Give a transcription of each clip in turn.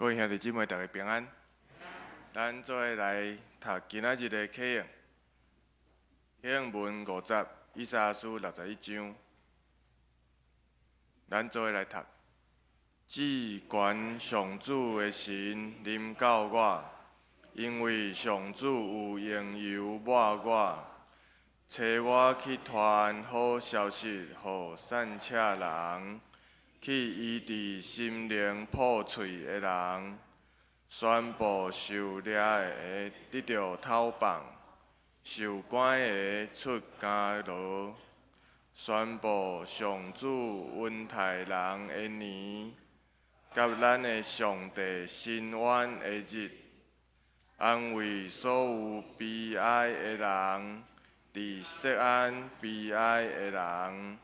各位兄弟姊妹，大家平安。咱做伙来读今仔日的课用。课用文50，以赛亚书61章。咱做伙来读。至悬上主的神临到我，因为上主有用油抹我，找我去传好消息，予散车人。 去医治心灵破碎的人，宣布受掠的得到透放，受关的出监牢，宣布上主恩待人的年，甲咱的上帝伸冤的日，安慰所有悲哀的人，伫锡安悲哀的人。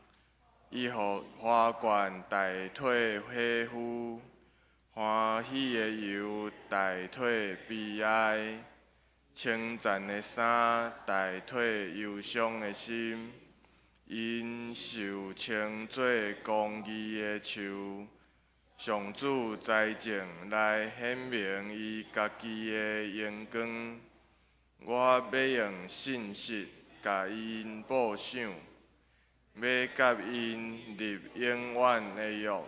伊予花冠代替血肤，欢喜的油代替悲哀，称赞的衫代替忧伤的心。因受称作公义的树，上主栽种来显明伊家己的荣光。我要用信实甲因报赏。 要甲因立永远的约，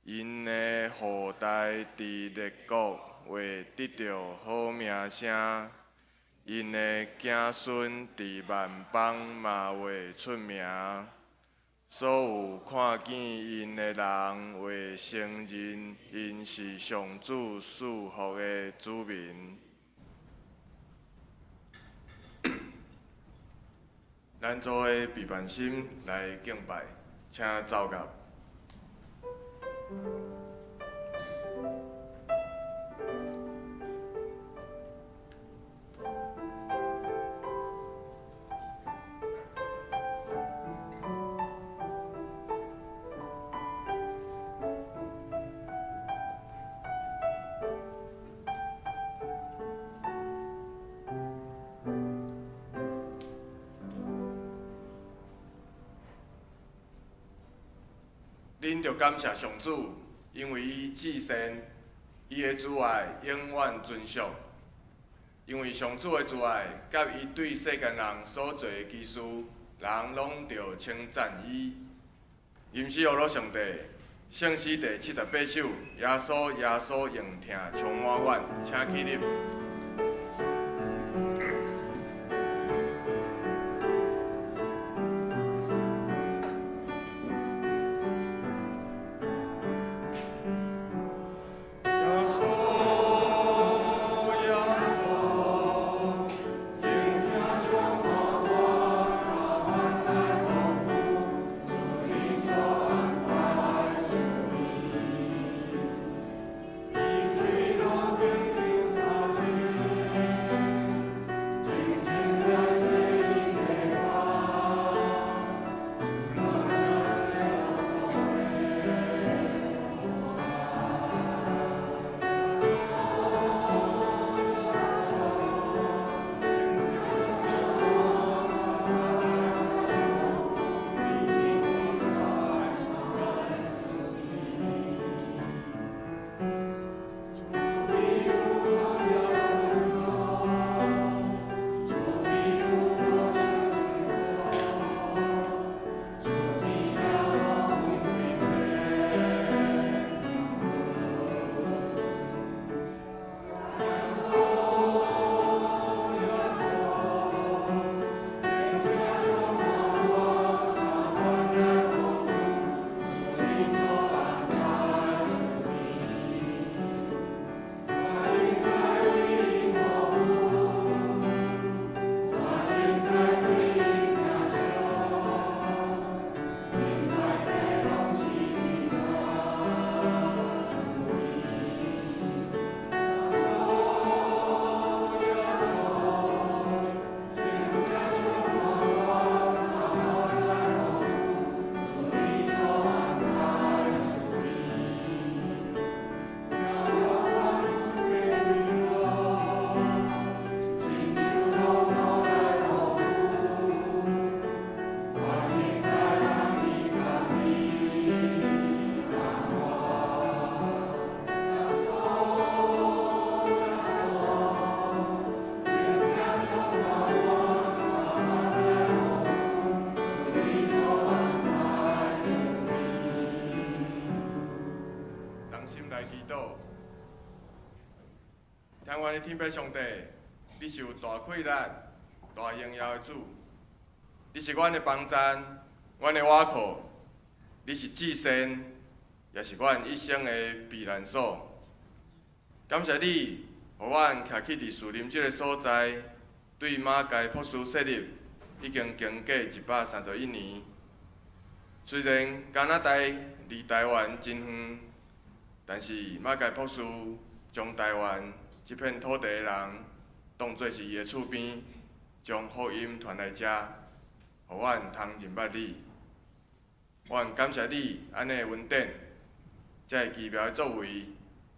因的后代伫列国会得到好名声，因的子孙伫万邦嘛会出名。所有看见因的人会承认，因是上主赐福的子民。 咱做伙备办心来敬拜，请走到。恁着感谢上主，因为伊至善，伊的慈爱永远存续。因为上主的慈爱，甲伊对世间人所做的奇事，人拢着称赞伊。吟诗学罗上帝，圣诗第78首，耶稣耶稣用听充满阮，请起立。 因为我们有他。但愿天父上帝，你是有大气力、大荣耀的主，你是阮的帮赞，阮的倚靠，你是至善，也是阮一生的避难所。感谢你，互阮徛起伫树林这个所在，对马街朴实设立已经经过131年。虽然加拿大离台湾真远，但是马街朴实将台湾这片土地的人当作是伊的厝边，将福音传来遮，互阮通认捌你。阮感谢你安尼的恩典，遮个奇妙的作为，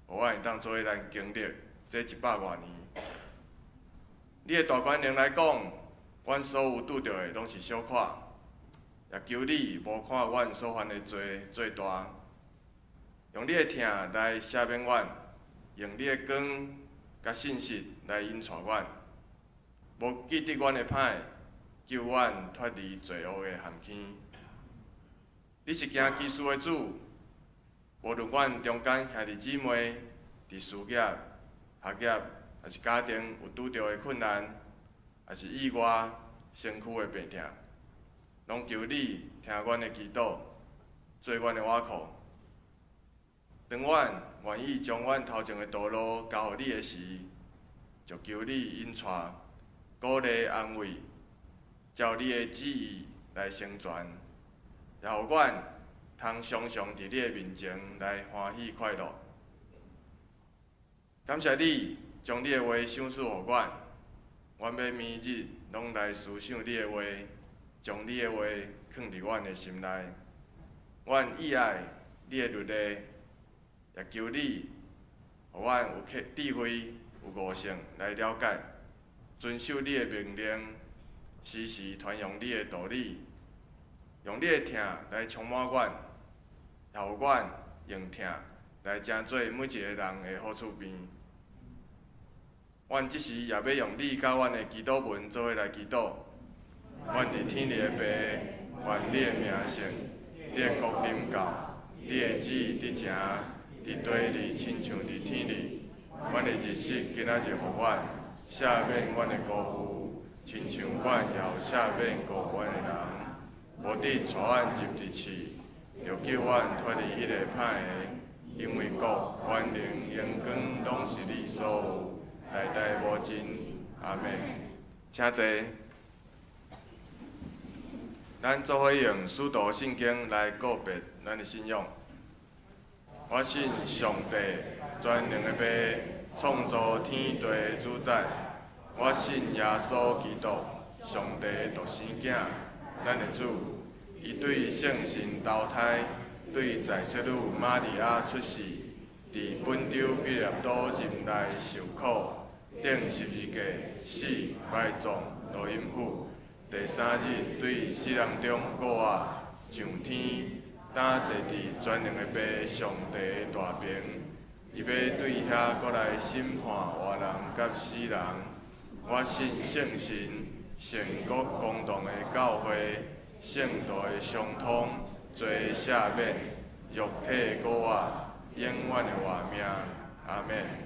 互阮会当做伙咱经历这100多年。你的大权能来讲，阮所有拄着的拢是小可，也求你无看阮所犯的罪做大，用你的疼来赦免阮，用你的光甲信实来引带阮，无记得阮的歹，救阮脱离罪恶的陷阱。你是行奇事的主，无论阮中间兄弟姊妹伫事业、学业，还是家庭有拄着的困难，还是意外身躯的病痛，拢求你听阮的祈祷，做阮的倚靠。当阮愿意将阮头前的道路交予你的时，就求你引带、鼓励、安慰，照你的旨意来成全，也互阮通常常伫你的面前来欢喜快乐。感谢你将你的话赏赐互阮，阮要每日拢来思想你的话，将你的话放伫阮的心内。阮喜爱你的律例，也求你，互阮有智慧、有悟性来了解，遵守你的命令，时时传扬你的道理，用你的疼来充满阮，也互阮用疼来成做每一个人的好厝边。阮即时也要用你甲阮的祈祷文做伙来祈祷。阮伫天里的爸，愿你的名圣，你的国临到，你的旨意伫城，伫地里亲像伫天里。阮的日食今仔日互阮，赦免阮的辜负，亲像阮也有赦免辜负阮的人。无你带阮入地去，就救阮脱离迄个歹的，因为国、权能、荣光拢是你所有。代代无尽，阿门。请坐。咱做伙用使徒圣经来告别咱的信仰。我信上帝全能的爸，创造天地的主宰。我信耶稣基督，上帝的独生囝，咱的主。伊对圣神投胎，对在色女玛利亚出世，伫本州彼拉多任内受苦。顶十字架死埋葬落阴府，第3日对死人中过活上天，担坐伫全能的爸上帝的大屏，伊要对遐过来审判活人甲死人。我信圣神，圣国公堂的教会，圣道的相通，罪赦免，肉体过活，永远的活命。阿门。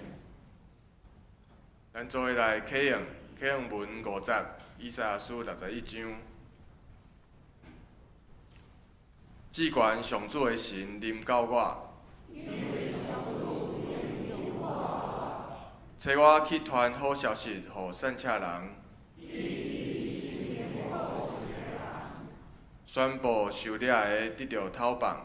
咱做伙来启用文50，以赛亚书61章。至悬上主的神临到我，找我去传好消息，予善车人，宣布受掠的得到讨放，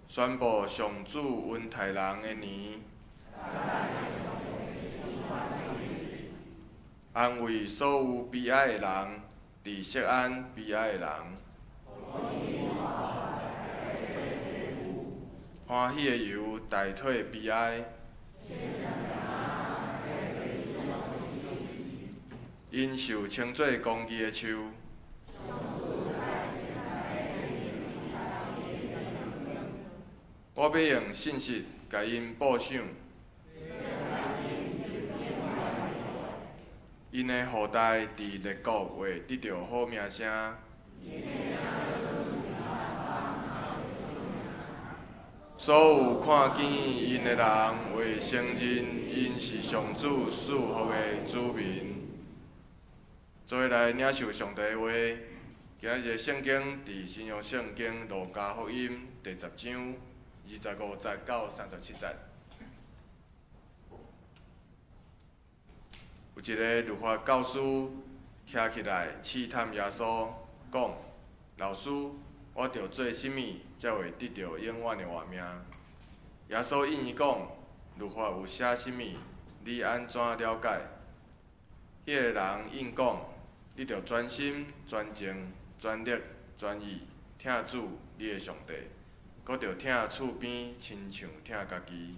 宣布上主恩待人的年。安慰所有悲哀的人，伫锡安悲哀的人，欢喜的油代替悲哀，因受称作公义的树。我要用信息甲因报赏。因的后代伫列国会得到好名声。所有看见因的人为圣人，因是上主赐福的子民。做来领受上帝的话，今日的圣经伫新约圣经路加福音第10章25节到37节。有一个律法教师徛起来试探耶稣，讲：“老师，我着做甚物才会得到永远的活命？”耶稣应伊讲：“律法有写甚物？你安怎了解？”迄个人应讲：“你着专心、专情、专力、专意听主你的上帝，搁着听厝边亲像听家己。”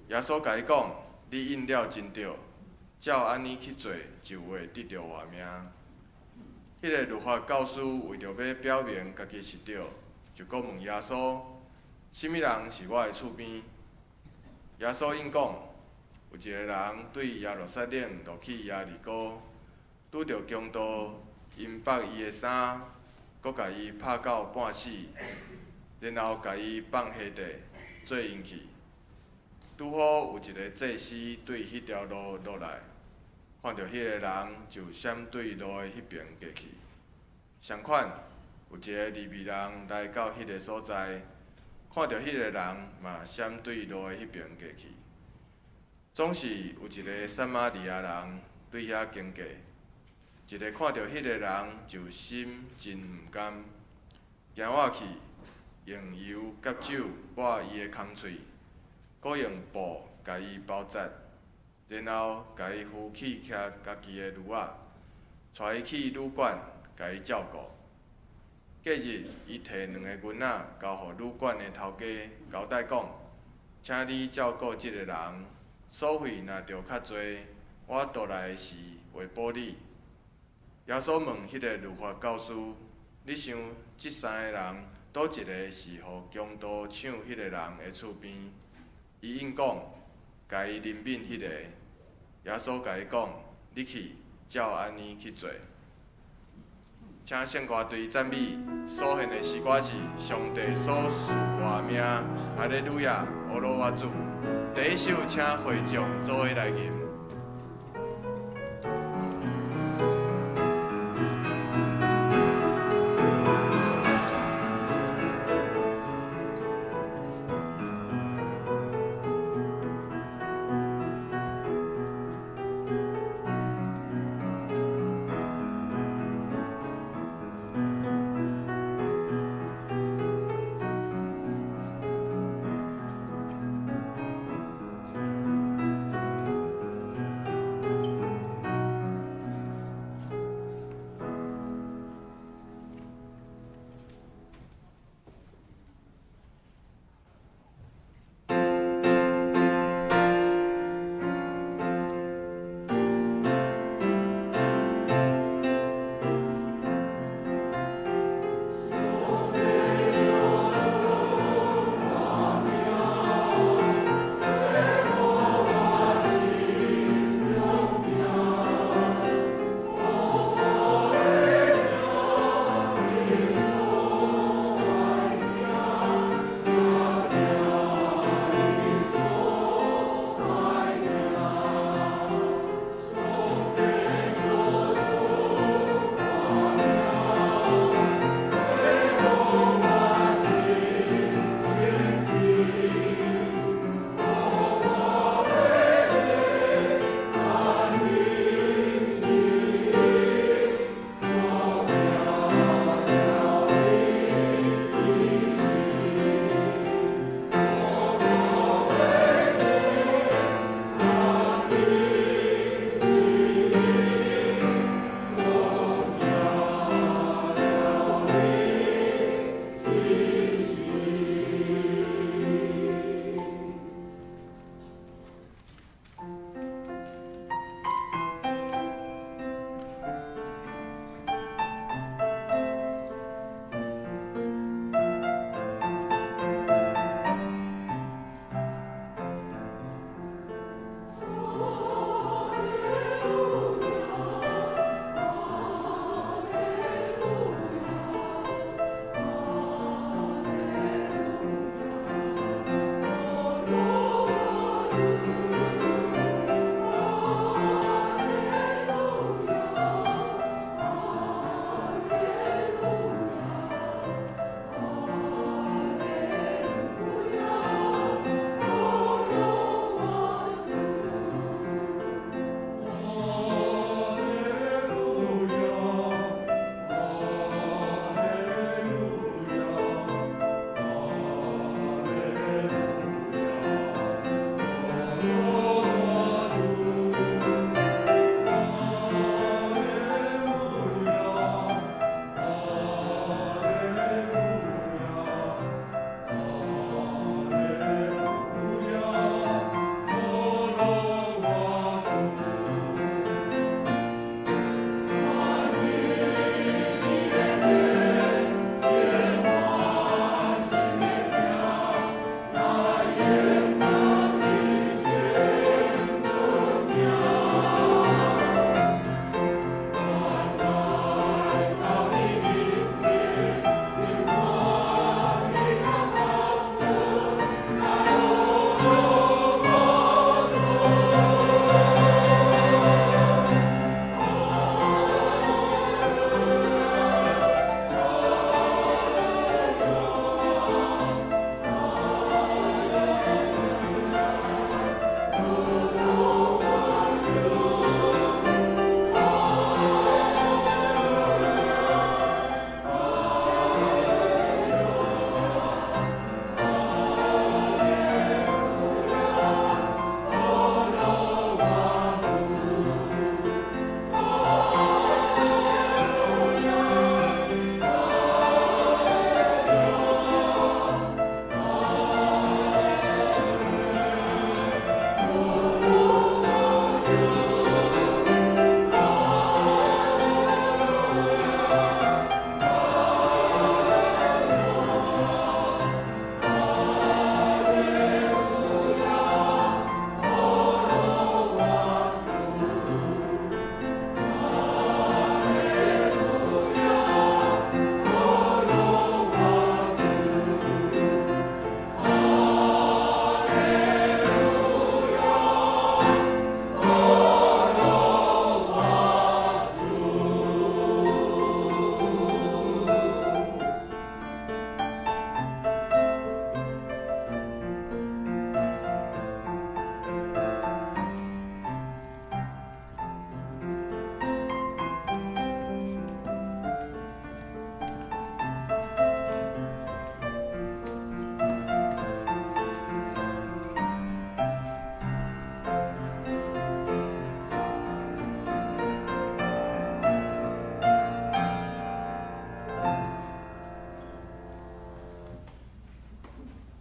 耶稣甲伊讲：“你应了真对。照安尼去做，就会得到活命。”迄个律法教师为着要表明家己是对，就搁问耶稣：“什么人是我的厝边？”耶稣应讲：“有一个人对耶路撒冷落去耶利哥，拄着强盗，因剥伊的衫，搁甲伊拍到半死，然后甲伊放下地做引去。拄好有一个祭司对迄条路落来。看到迄个人，就闪对路的迄边过去。相款，有一个利未人来到迄个所在，看到迄个人嘛闪对路的迄边过去。总是有一个撒玛利亚人对遐经过，一个看到迄个人就心真毋甘，行我去，用油甲酒抹伊的空喙，搁用布甲伊包扎。然后，甲伊扶起徛家己的驴仔，带伊去旅馆，甲伊照顾。隔日，伊摕2个银仔交互旅馆的头家，交代讲：“请你照顾即个人，所费若着较侪，我倒来时会补你。”耶稣问迄个律法教师：“你想即3个人，倒一个是互强盗抢迄个人的厝边？”伊应讲：“甲伊怜悯迄个。”耶稣甲伊讲：“你去，照安尼去做。”请圣歌队赞美所献的诗歌是上帝所赐活命，哈利路亚，阿罗哇主。第一首，请会众做伙来吟。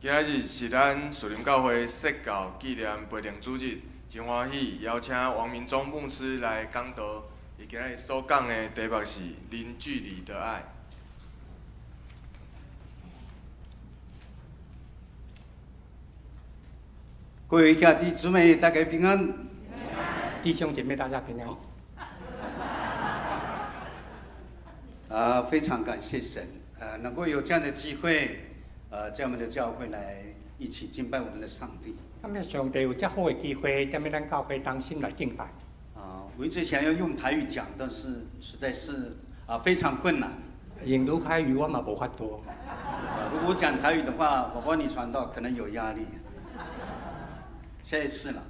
今仔日是咱树林教会释教纪念培灵主日，真欢喜邀请王明忠牧师来讲道。伊今日所讲的题目是零距离的爱。各位兄弟姊妹，大家平安。弟兄姐妹，大家平安。非常感谢神，能够有这样的机会，在我们的教会来一起敬拜我们的上帝。感谢上帝有这好的机会，踮咱教会当心来敬拜。我一直想要用台语讲，但是实在是非常困难。用如台语我嘛无法度。如果我讲台语的话，我帮你传道可能有压力。下一次了。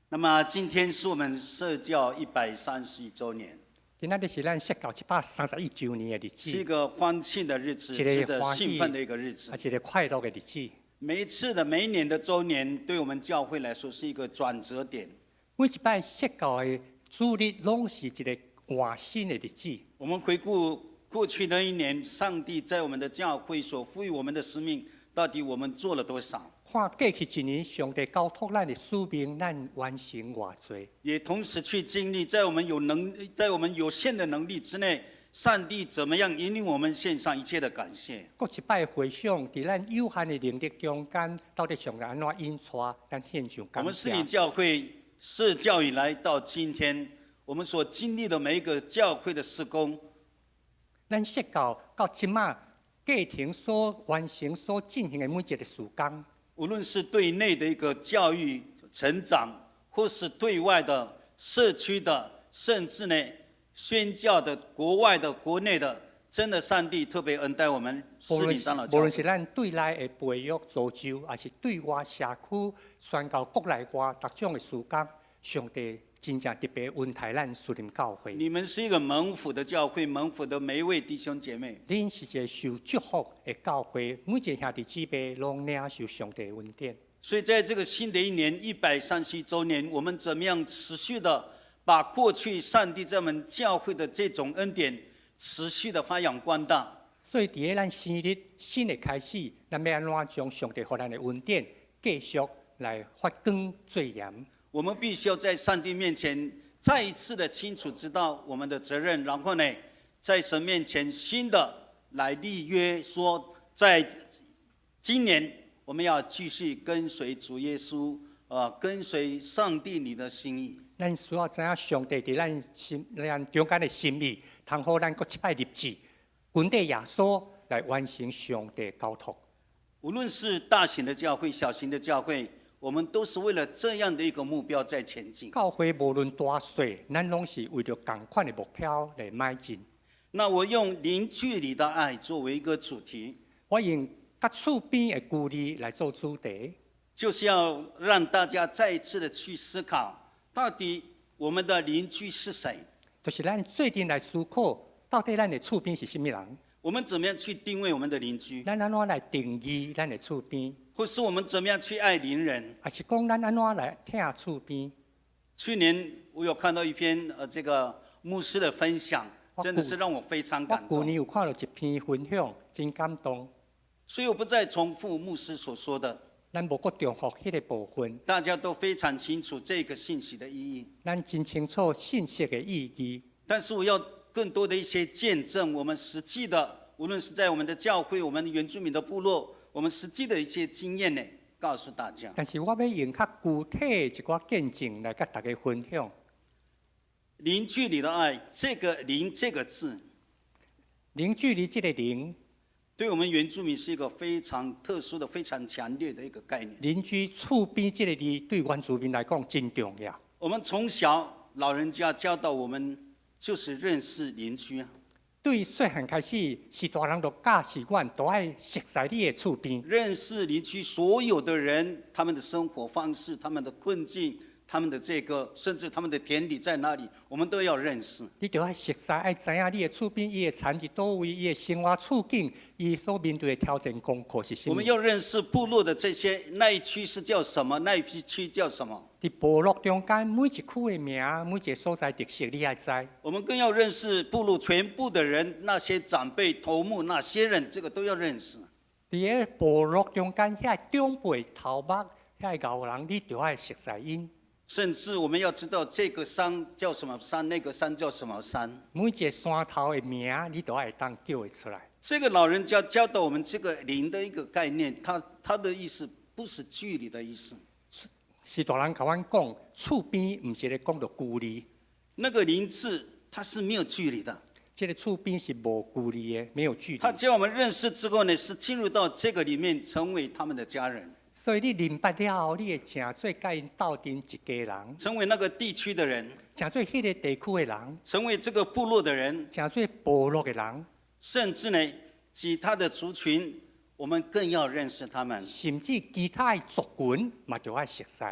那么今天是我们社教131周年。今仔日是咱社教731周年的日子，是一个欢庆的日子，值得兴奋的一个日子，一个快乐的日子。每一年的周年，对我们教会来说是一个转折点。每一摆社教的主日，拢是一个换新的日子。我们回顾过去的一年，上帝在我们的教会所赋予我们的使命，到底我们做了多少？看过去一年，上帝交托咱的使命，咱完成偌济。也同时去经历，在我们有限的能力之内，上帝怎么样引领我们献上一切的感谢。各一摆回想，在咱有限的能力中间，到底上帝安怎引带咱献上感谢？我们士林教会社教以来到今天，我们所经历的每一个教会的事工，咱社教到即马家庭所完成、所进行的每一个事工。无论是对内的一个教育成长，或是对外的社区的，甚至呢宣教的、国外的、国内的，真的上帝特别恩待我们士林长老教会。无论是咱对内的培育造就，还是对外社区宣告国内外各种的事工，上帝真正特别恩待咱士林教会。你们是一个蒙福的教会，蒙福的每一位弟兄姐妹。恁是一个受祝福的教会，每一个兄弟姊妹拢领受上帝的恩典。所以在这个新的一年131周年，我们怎么样持续的把过去上帝在我们教会的这种恩典持续的发扬光大？所以伫咱生日新的开始，咱要安怎将上帝给咱的恩典继续来发光做盐？我们必须要在上帝面前再一次的清楚知道我们的责任，然后呢，在神面前新的来立约，说在今年我们要继续跟随主耶稣，跟随上帝你的心意。咱需要知影上帝伫咱中间的心意，通好咱各一摆日子，跟着耶稣来完成上帝的交托。无论是大型的教会、小型的教会，我们都是为了这样的一个目标在前进。教会无论大小，咱拢是为着同款的目标来迈进。那我用零距离的爱作为一个主题，我用甲厝边的距离来做主题，就是要让大家再一次的去思考，到底我们的邻居是谁？就是咱最近来思考，到底咱的厝边是什么人？我们怎么样去定位我们的邻居？咱安怎来定义咱的厝边？或是我们怎么样去爱邻人？还是讲咱安怎来听厝边？去年我有看到一篇这个牧师的分享，真的是让我非常感动。我去年有看到一篇分享，真感动。所以我不再重复牧师所说的。咱无搁重复迄个部分。大家都非常清楚这个信息的意义。咱真清楚信息的意义。但是我要更多的一些见证，我们实际的，无论是在我们的教会、我们的原住民的部落，我们实际的一些经验呢，告诉大家。但是我要用较具体的一寡见证来跟大家分享。零距离的爱，这个“零”这个字，零距离这个“零”，对我们原住民是一个非常特殊的、非常强烈的一个概念。邻居厝边这个字，对原住民来讲真重要。我们从小老人家教导我们，就是认识邻居啊。对细汉开始，是大人就教示阮，都爱熟悉你的厝边，认识邻居所有的人，他们的生活方式、他们的困境、他们的这个，甚至他们的田地在哪里，我们都要认识。你就爱熟悉，爱知影你的厝边，伊的产地倒位，伊的生活处境，伊所面对的挑战功课是什么？我们要认识部落的这些，那一区是叫什么，那一区叫什么？伫部落中间，每一区的名，每一个所在特色，你爱知。我们更要认识部落全部的人，那些长辈、头目，那些人，这个都要认识。伫个部落中间，遐长辈头目，遐老人，你就要熟悉因。甚至我们要知道这个山叫什么山，那个山叫什么山。每一个山头的名，你都要当叫会出来。这个老人家教导我们这个灵的一个概念，他的意思不是距离的意思。是大人甲阮讲，厝边毋是咧讲到距离，那个灵字它是没有距离的。这个厝边是无距离的，没有距离。他教我们认识之后呢，是进入到这个里面，成为他们的家人。所以你认捌了后，你会成做甲因斗阵一家人，成为那个地区的人，成做迄个地区的人，成为这个部落的人，成做部落的人，甚至呢，其他的族群，我们更要认识他们。甚至其他的族群嘛，就要熟悉。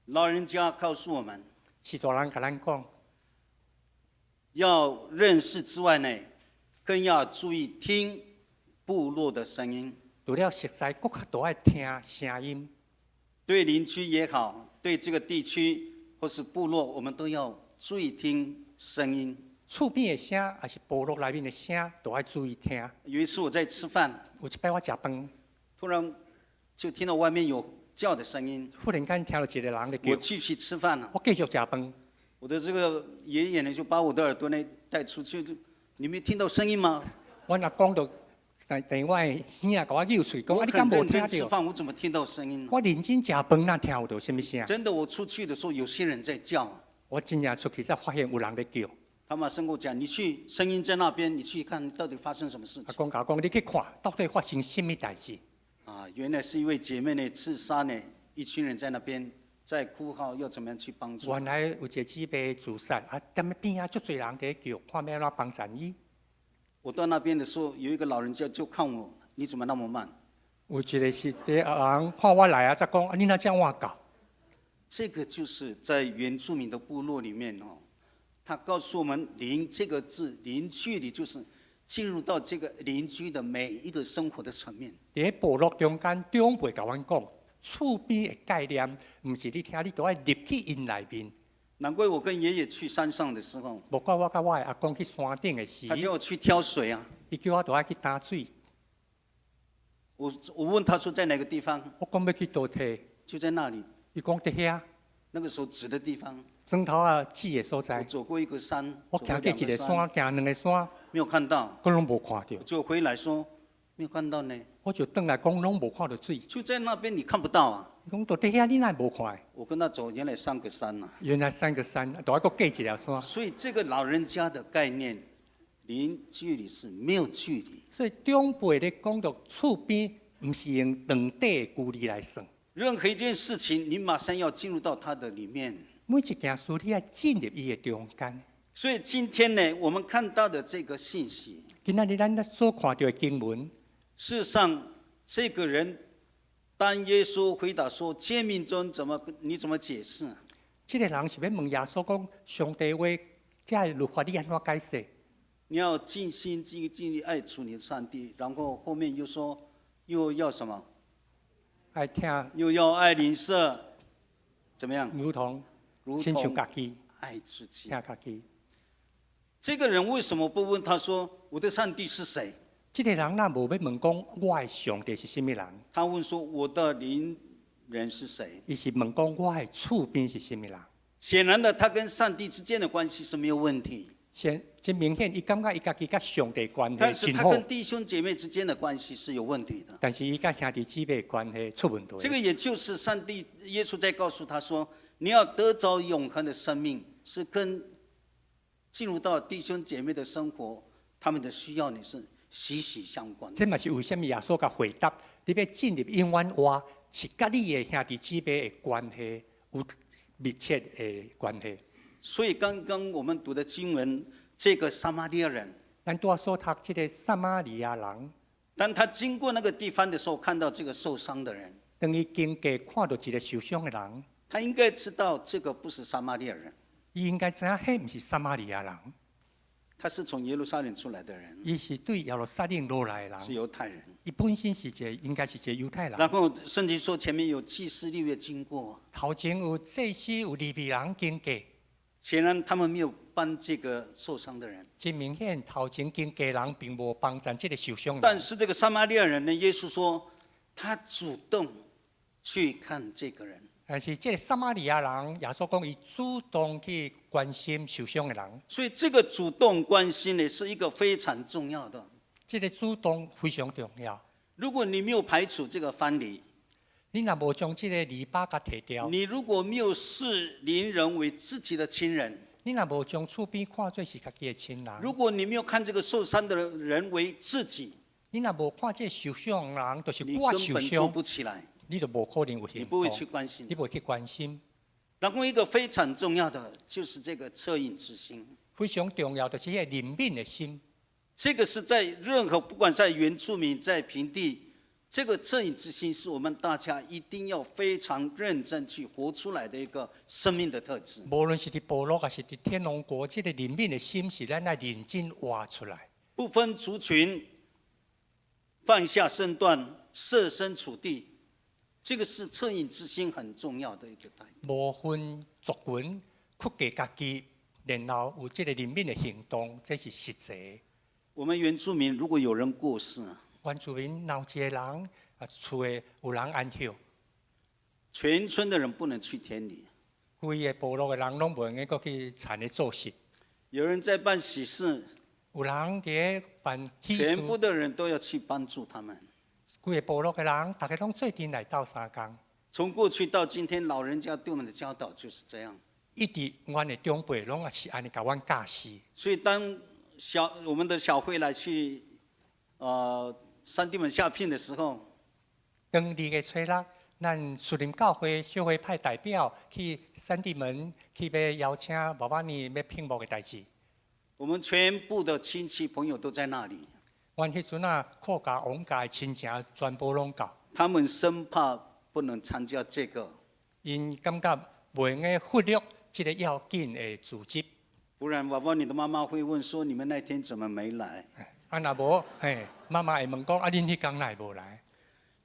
老人家告诉我们，是大人甲咱讲，要认识之外呢，更要注意听部落的声音。除了熟悉，更较多爱听声音。对邻居也好，对这个地区或是部落，我们都要注意听声音。厝边的声，还是部落内面的声，都要注意听。有一次我在吃饭，有一摆我食饭，突然就听到外面有叫的声音，忽然间听到一个人咧叫，我继续吃饭了。我继续食饭。我的这个爷爷呢，就把我的耳朵呢带出去，就你没听到声音吗？我若讲到，等我的兄甲我扭嘴讲，啊，你敢无认听到？真吃饭，我怎么听到声音呢？我认真食饭，哪听有到什么声？真的，我出去的时候，有些人在叫。我真正出去才发现有人在叫。他马上跟我讲：“你去，声音在那边，你去看到底发生什么事阿情。”公甲我讲，你去看，到底发生什么代志？啊，原来是一位姐妹呢自杀呢，一群人在那边在哭号，要怎么样去帮助？原来有一个姊妹自杀，啊，踮咧边啊，足侪人在叫，看要怎帮助伊。我到那边的时候，有一个老人家就看我，你怎么那么慢？有一个是这人看我来啊，才讲啊，你哪这样晚到？这个就是在原住民的部落里面哦，他告诉我们“邻”这个字，邻距离就是进入到这个邻居的每一个生活的层面。伫部落中间，长辈甲阮讲，厝边的概念，毋是你听，你都要入去因内面。难怪我跟爷爷去山上的时候，无怪我甲我的阿公去山顶的时，他叫我去挑水啊。伊叫我都要去打水。我问他说在哪个地方，我讲要去倒梯，就在那里。伊讲伫遐，那个时候指的地方，砖头啊指的所我在。走过一个山，我走过行过一个两山，行两个山，没有看到，我拢无看到。就回来说没有看到呢，我就转来讲，拢无看到水。就在那边你看不到啊。伊讲到底遐，你哪无看的？我跟他走，原来3个山呐、原来3个山，都还阁隔一条山。所以这个老人家的概念，邻距离是没有距离。所以长辈咧讲到厝边，毋是用长短的距离来算。任何一件事情，你马上要进入到它的里面。每一件事你要进入伊的中间。所以今天呢，我们看到的这个信息，今仔日咱所看到的经文，事实上，这个人当耶稣回答说：“诫命中你怎么解释？”这个人是要问耶稣讲，上帝话，这律法你安怎解释？你要尽心尽力爱主你的上帝，然后后面又说又要什么？爱听，又要爱邻舍，怎么样？如同如亲像同家己，爱自己听。家己。这个人为什么不问他说：“我的上帝是谁这个人哪无要问讲，我的上帝是什么人？”他问说：“我的邻人是谁伊是问讲，我的厝边是什么人？？”显然的，他跟上帝之间的关系是没有问题，真明显，伊感觉伊家己甲上帝关系真好，但是他跟弟兄姐妹之间的关系是有问题的。但是伊甲兄弟姊妹的关系出问题。这个也就是上帝耶稣在告诉他说：“你要得着永恒的生命，是跟进入到弟兄姐妹的生活，他们的需要你是息息相关的。”这嘛是为什么耶稣甲回答，你要进入永远话，是甲你的兄弟姊妹的关系有密切的关系。所以刚刚我们读的经文，这个撒玛利亚人，咱拄所读这个撒玛利亚人，当他经过那个地方的时候，看到这个受伤的人，当伊经过看到一个受伤的人，他应该知道这个不是撒玛利亚人，伊应该知影迄毋是撒玛利亚人，他是从耶路撒冷出来的人，伊是对耶路撒冷落来的是人，犹太人。伊本身是应该是一个犹太人。然后圣经说前面有祭司利未经过，头前有祭司有利未人经过，显然他们没有帮这个受伤的人。真明显，头前经家人并无帮助这个受伤的但人。是这个撒玛利亚人呢，耶稣说他主动去看这个人。但是这个撒玛利亚人，耶稣讲伊主动去关心受伤的人，所以这个主动关心呢，是一个非常重要的。这个主动非常重要。如果你没有排除这个藩篱，你若无将这个篱笆甲摕掉，你如果没有视邻人为自己的亲人，你若无将厝边看做是家己的亲人，如果你没有看这个受伤的人为自己，你若无看这个受伤的人，就是你我根本做受伤，不起来，你就无可能有行你不会动，去关心你。不会去关心。然后一个非常重要的就是这个恻隐之心，非常重要的是迄个怜悯的心。这个是在任何不管在原住民在平地，这个恻隐之心是我们大家一定要非常认真去活出来的一个生命的特质。无论是伫部落还是伫天龙国，这个怜悯的心是咱来认真活出来。不分族群，放下身段，设身处地，这个是恻隐之心很重要的一个态度。无分族群，屈家家己，然后有这个怜悯的行动，这是实际。我们原住民如果有人过世，原住民闹一个人，厝诶有人安休，全村的人不能去田里。规个部落诶人拢袂用阁去田咧做事。有人在办喜事，有人伫咧办喜事，全部的人都要去帮助他们。规个部落诶人，大家拢做阵来斗相共。从过去到今天，老人家对我们的教导就是这样。一直阮诶长辈拢也是安尼甲阮教示。所以当我们的小会来去山地门下聘的时候，当2月初6，咱树林教会小会派代表去山地门去要邀请爸爸年要聘牧的代志。我们全部的亲戚朋友都在那里。阮迄阵啊，客家、王家的亲情全部拢到，他们生怕不能参加这个，因感觉袂用忽略这个要紧的组织。不然娃娃你的妈妈会问说：你们那天怎么没来？啊，若无，妈妈会问讲，啊，恁迄天来无来？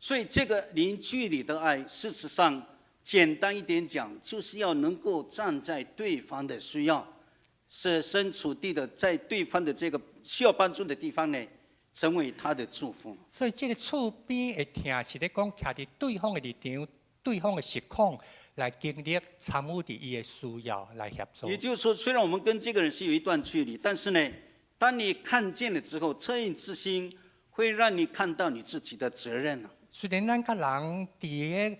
所以这个零距离的爱，事实上简单一点讲，就是要能够站在对方的需要，设身处地的在对方的这个需要帮助的地方呢，成为他的祝福。所以这个厝边的听是咧讲，徛伫对方的立场、对方的实况来经历参与伫伊的需要来协助。也就是说，虽然我们跟这个人是有一段距离，但是呢，当你看见了之后，恻隐之心会让你看到你自己的责任啊。虽然咱甲人伫个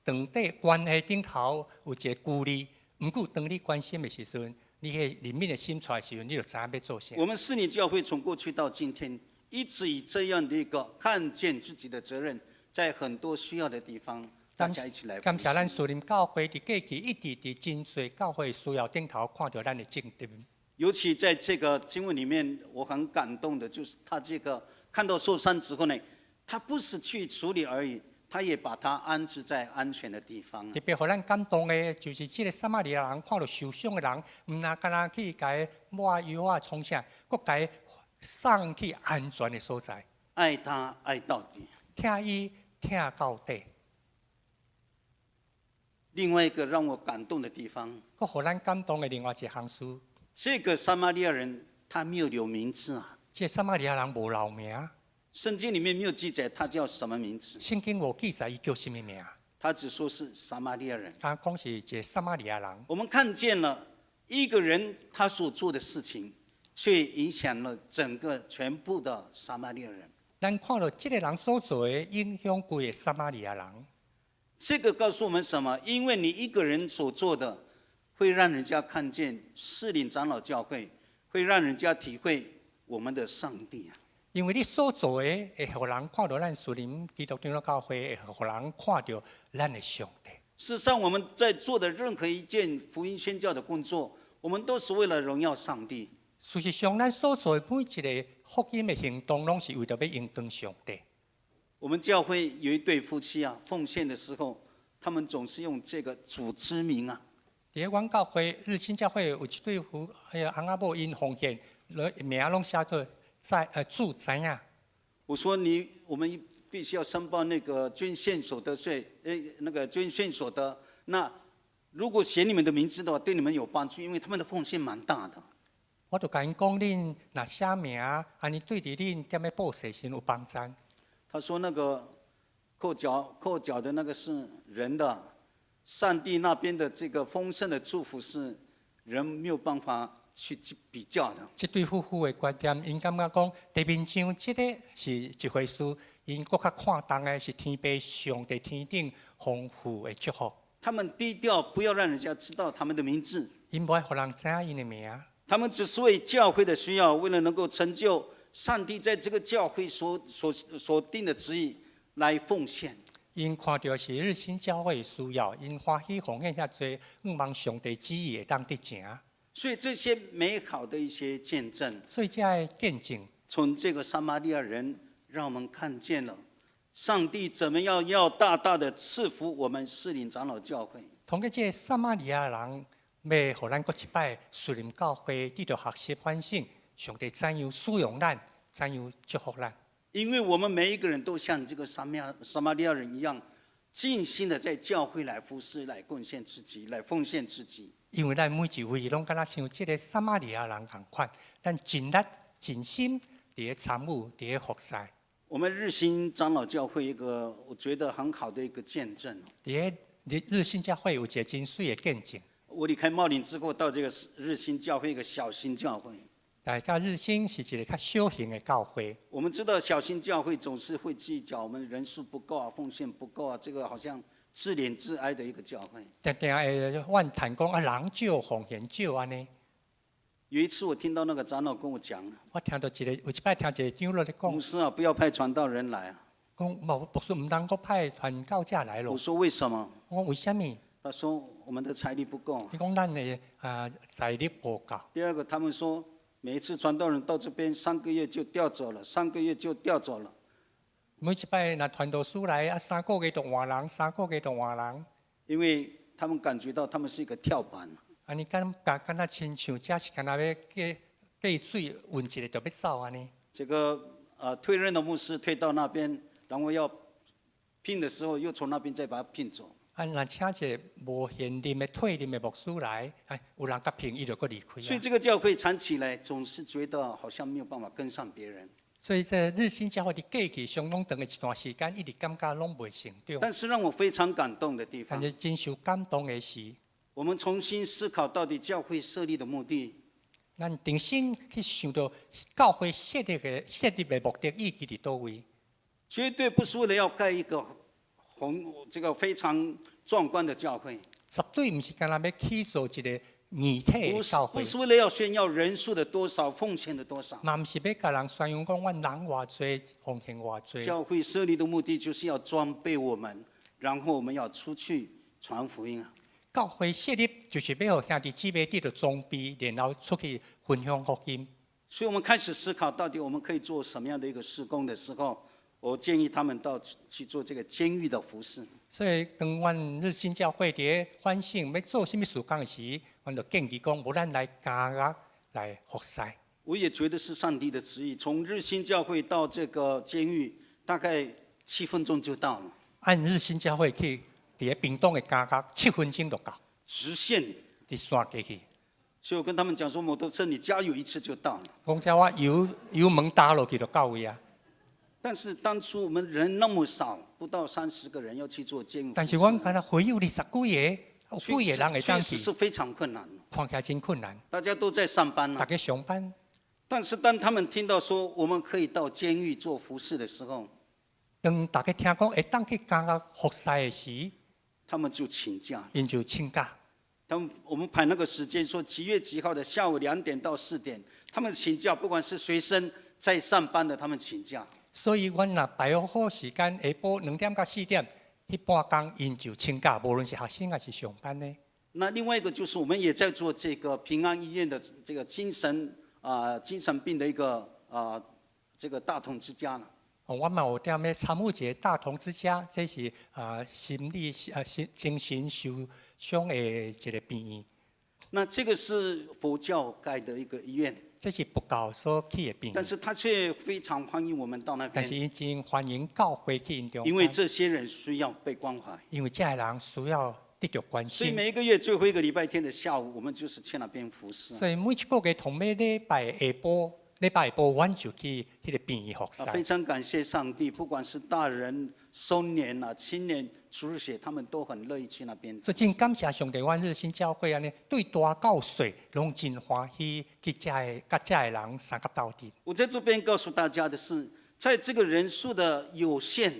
长短关系顶头有一个距离，毋过当你关心的时阵，你迄怜悯的心出来的时阵，你就知影要做啥。我们四年教会从过去到今天，一直以这样的一个看见自己的责任，在很多需要的地方，大家一起来。感谢咱树林教会伫过去一直伫真侪教会需要顶头看到咱的正直。尤其在这个经文里面，我很感动的就是他这个看到受伤之后呢，他不是去处理而已，他也把他安置在安全的地方。特别互咱感动的，就是这个撒玛利亚人看到受伤的人，毋但干那去甲伊抹药啊、冲啥，佮甲伊送去安全的所在，爱他爱到底。听伊听到底。另外一个让我感动的地方，佮互咱感动的另外一项事，这个撒玛利亚人他没有留名字啊，这个撒玛利亚人无留名，圣经里面没有记载他叫什么名字，圣经无记载伊叫什么名，他只说是撒玛利亚人。他讲是一个撒玛利亚人。我们看见了一个人他所做的事情，却影响了整个全部的撒玛利亚人。咱看到这个人所做的，影响规个撒玛利亚人。这个告诉我们什么？因为你一个人所做的，会让人家看见士林长老教会，会让人家体会我们的上帝啊。因为你所做的，会互人看到咱树林基督长老教会，会互人看到咱的上帝。事实上，我们在做的任何一件福音宣教的工作，我们都是为了荣耀上帝。事实上，咱所做的每一个福音的行动，拢是为着要荣光上帝。我们教会有一对夫妻啊，奉献的时候，他们总是用这个主之名啊。伫阮教会日新教会有一对翁仔某因奉献，名拢写做主知影。我说我们必须要申报那个捐献所得税，那个捐献所得。那如果写你们的名字的话，对你们有帮助，因为他们的奉献蛮大的。我就甲因讲，恁若写名，安尼对伫恁踮咧报喜时有帮助。他说那个扣脚的那个是人的，上帝那边的这个丰盛的祝福是人没有办法去比较的。即对夫妇的观点，因感觉讲，地面上即个是一回事，因搁较看重的是天父上帝天顶丰富的祝福。他们低调，不要让人家知道他们的名字。因无爱互人知影因的名。他们只是为教会的需要，为了能够成就上帝在这个教会所定的旨意来奉献。因看到是日新教会的需要，因欢喜奉献遐多，望上帝旨意会当得成。所以这些美好的一些见证，所以这见证，从这个撒玛利亚人，让我们看见了上帝怎么样要大大的赐福我们士林长老教会。通过这个撒玛利亚人，要互咱搁一摆士林教会得到学习反省，上帝怎样使用咱，怎样祝福咱。因为我们每一个人都像这个撒玛利亚人一样，尽心的在教会来服侍、来贡献自己、来奉献自己。因为咱每一位拢敢若像这个撒玛利亚人同款，咱尽力尽心伫咧参与、伫咧服侍。我们日新长老教会一个我觉得很好的一个见证。伫咧日新教会有一个真水的见证。我离开茂林之后，到这个日新教会一个小型教会。大家日新是一个较小型的教会。我们知道小型教会总是会计较我们人数不够啊，奉献不够啊，这个好像自怜自哀的一个教会。定定会怨叹讲啊，人少奉献少安尼。有一次我听到那个长老跟我讲，我听到有一摆听一个长老咧讲，牧师啊，不要派传道人来啊。讲牧师唔当搁派传教者来咯。我说为什么？我讲为什么？他说我们的财力不够。你讲咱的财力不够。第二个，他们说每一次传道人到这边3个月就调走了，3个月就调走了。每一摆那传道书来啊，3个月就换人，3个月就换人。因为他们感觉到他们是一个跳板。安尼敢若亲像这是敢若要计水运一个就要走安尼。这个退任的牧师退到那边，然后要聘的时候又从那边再把他聘走。若请一个无现任的退任的牧师来，有人甲聘，伊就搁离开。所以这个教会长期来总是觉得好像没有办法跟上别人。所以这日新教会的过去相当长的一段时间，一直感觉拢未成长。但是让我非常感动的地方，但是真受感动的是，我们重新思考到底教会设立的目的。咱重新去想到教会设立的目的意义伫倒位？绝对不是为了要盖一个这个非常壮观的教会，绝对不是干那要起造一个媒体的教会，不是为了要炫耀人数的多少、奉献的多少，嘛不是要甲人宣扬讲阮人偌多、奉献偌多。教会设立的目的就是要装备我们，然后我们要出去传福音啊。教会设立就是要让兄弟姊妹得到装备，然后出去分享福音。所以我们开始思考，到底我们可以做什么样的一个事工的时候，我建议他们去做这个监狱的服事。所以，当阮日新教会伫反省要做什么事工时，阮就建议讲，无咱来加入来服侍。我也觉得是上帝的旨意。从日新教会到这个监狱，大概7分钟就到了。按日新教会去伫屏东的加入7分钟就到，直线伫山过去。所以我跟他们讲说，摩托车你加油一次就到了。讲遮我油门打落去就到位啊。但是当初我们人那么少，不到30个人要去做监狱，但是阮敢若会有20几个，有几个人会当去，确实是非常困难。看起来真困难。大家都在上班大家上班，但是当他们听到说我们可以到监狱做服事的时候，当大家听讲会当去加入服侍的时，他们就请假。因就请假。我们排那个时间，说几月几号的下午2点到4点，他们请假，不管是学生在上班的，他们请假。所以，阮若排好时间，下晡2点到4点，迄半工因就请假，无论是学生还是上班呢。那另外一个就是，我们也在做这个平安医院的这个精神病的一个这个大同之家了。我嘛有踮咧参与一个大同之家，这是心理精神受伤的一个病院。那这个是佛教盖的一个医院，这是佛教所起的病院，但是他却非常欢迎我们到那边。但是已经欢迎教会去因中，因为这些人需要被关怀，因为这些人需要得到关所以心。每一个月最后一个礼拜天的下午，我们就是去那边服侍。所以每一个月同每礼拜下晡，礼拜下晡，阮就去迄个便宜服侍。非常感谢上帝，不管是大人、中年啊、青年、主日学，他们都很乐意去那边。所以真感谢上帝，阮日新教会安尼对大到小，拢真欢喜去甲遮的人相合到底。我在这边告诉大家的是，在这个人数的有限，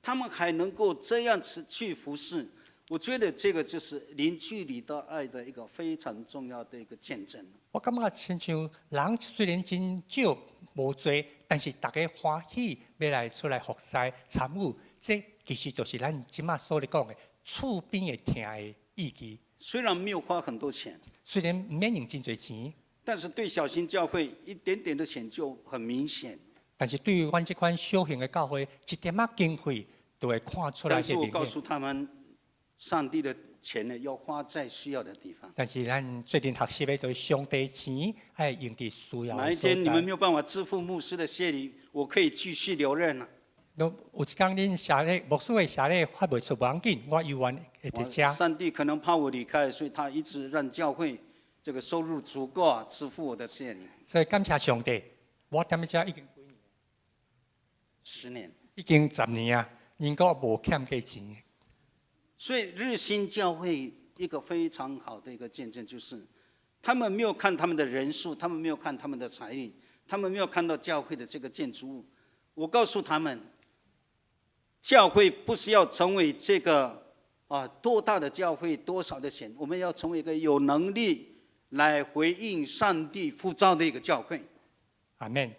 他们还能够这样子去服侍，我觉得这个就是零距离的爱的一个非常重要的一个见证。我感觉亲像人虽然真少无多，但是大家欢喜要来出来服侍参与，这其实就是咱即马所咧讲的厝边的听的意义。虽然没有花很多钱，虽然唔免用真侪钱，但是对小型教会一点点的钱就很明显。但是对于阮这款小型的教会，一点仔经费都会看出来但是我告个明显。诉他们，上帝的钱呢要花在需要的地方。但是咱最近学习的就是上帝钱爱用伫需要哪一的所在。天你们没有办法支付牧师的谢礼，我可以继续留任了。有一天恁写咧牧师的写咧发袂出，无要紧，我永远会伫遮。上帝可能怕我离开，所以他一直让教会这个收入足够啊，支付我的谢礼。所以感谢上帝，我踮遮已经几年10年。已经10年啊，应该无欠过钱。所以日新教会一个非常好的一个见证就是，他们没有看他们的人数，他们没有看他们的财力，他们没有看到教会的这个建筑物。我告诉他们，教会不是要成为这个多大的教会，多少的钱，我们要成为一个有能力来回应上帝呼召的一个教会。阿免。